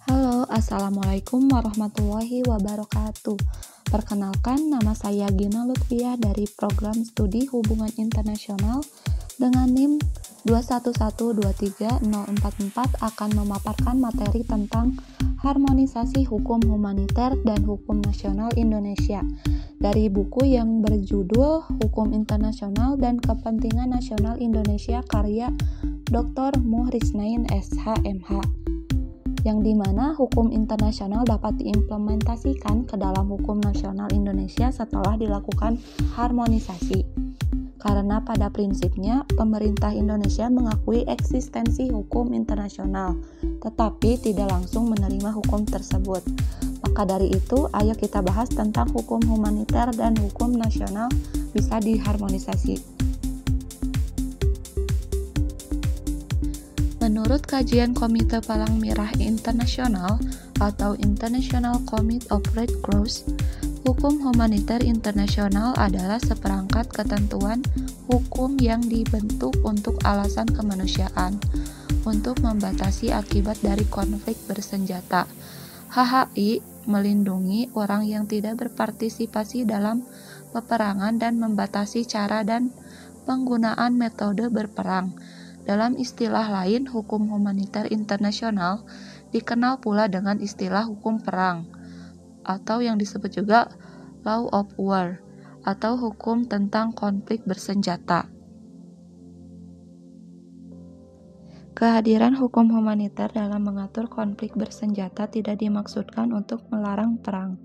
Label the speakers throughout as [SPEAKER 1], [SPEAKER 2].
[SPEAKER 1] Halo, Assalamualaikum warahmatullahi wabarakatuh. Perkenalkan, nama saya Gina Lutfiah dari Program Studi Hubungan Internasional dengan NIM 21123044 akan memaparkan materi tentang harmonisasi hukum humaniter dan hukum nasional Indonesia dari buku yang berjudul Hukum Internasional dan Kepentingan Nasional Indonesia karya Dr. Muhrisnain SH.MH, yang dimana hukum internasional dapat diimplementasikan ke dalam hukum nasional Indonesia setelah dilakukan harmonisasi. Karena pada prinsipnya pemerintah Indonesia mengakui eksistensi hukum internasional, tetapi tidak langsung menerima hukum tersebut. Maka dari itu, ayo kita bahas tentang hukum humaniter dan hukum nasional bisa diharmonisasi. Menurut kajian Komite Palang Merah Internasional atau International Committee of Red Cross, hukum humaniter internasional adalah seperangkat ketentuan hukum yang dibentuk untuk alasan kemanusiaan, untuk membatasi akibat dari konflik bersenjata. HHI melindungi orang yang tidak berpartisipasi dalam peperangan dan membatasi cara dan penggunaan metode berperang. Dalam istilah lain, hukum humaniter internasional dikenal pula dengan istilah hukum perang, atau yang disebut juga law of war, atau hukum tentang konflik bersenjata. Kehadiran hukum humaniter dalam mengatur konflik bersenjata tidak dimaksudkan untuk melarang perang,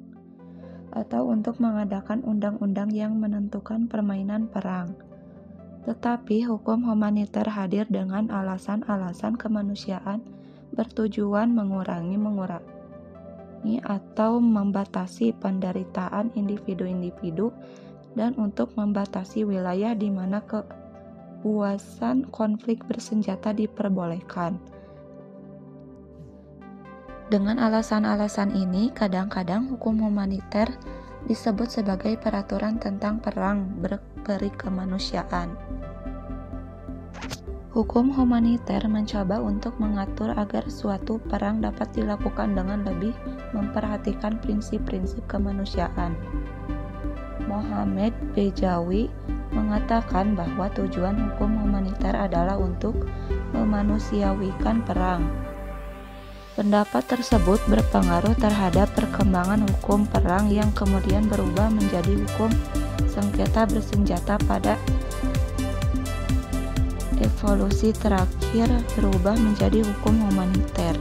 [SPEAKER 1] atau untuk mengadakan undang-undang yang menentukan permainan perang. Tetapi hukum humaniter hadir dengan alasan-alasan kemanusiaan bertujuan mengurangi atau membatasi penderitaan individu-individu dan untuk membatasi wilayah di mana keluasan konflik bersenjata diperbolehkan. Dengan alasan-alasan ini, kadang-kadang hukum humaniter disebut sebagai peraturan tentang perang berperi kemanusiaan. Hukum humaniter mencoba untuk mengatur agar suatu perang dapat dilakukan dengan lebih memperhatikan prinsip-prinsip kemanusiaan. Mohamed Bejawi mengatakan bahwa tujuan hukum humaniter adalah untuk memanusiawikan perang. Pendapat tersebut berpengaruh terhadap perkembangan hukum perang yang kemudian berubah menjadi hukum sengketa bersenjata pada evolusi terakhir berubah menjadi hukum humaniter.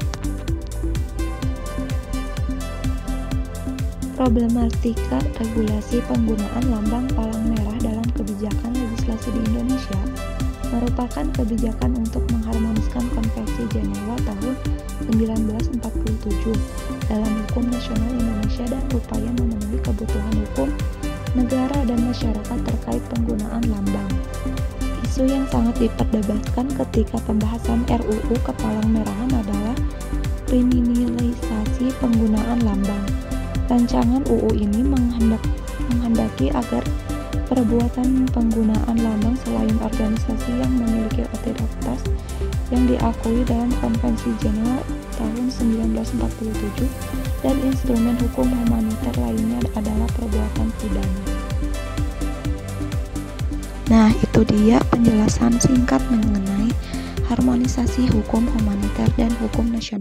[SPEAKER 1] Problematika regulasi penggunaan lambang palang merah dalam kebijakan legislasi di Indonesia merupakan kebijakan untuk mengharmoniskan Konvensi Jenewa tahun 1947 dalam hukum nasional Indonesia dan upaya memenuhi kebutuhan hukum negara dan masyarakat terkait penggunaan lambang. Isu yang sangat diperdebatkan ketika pembahasan RUU Kepalang Merahan adalah kriminalisasi penggunaan lambang. Rancangan UU ini menghendaki agar perbuatan penggunaan lambang selain organisasi yang memiliki otoritas yang diakui dalam Konvensi Jenewa tahun 1947 dan instrumen hukum humaniter lainnya adalah perbuatan pidana. Nah, itu dia penjelasan singkat mengenai harmonisasi hukum humaniter dan hukum nasional.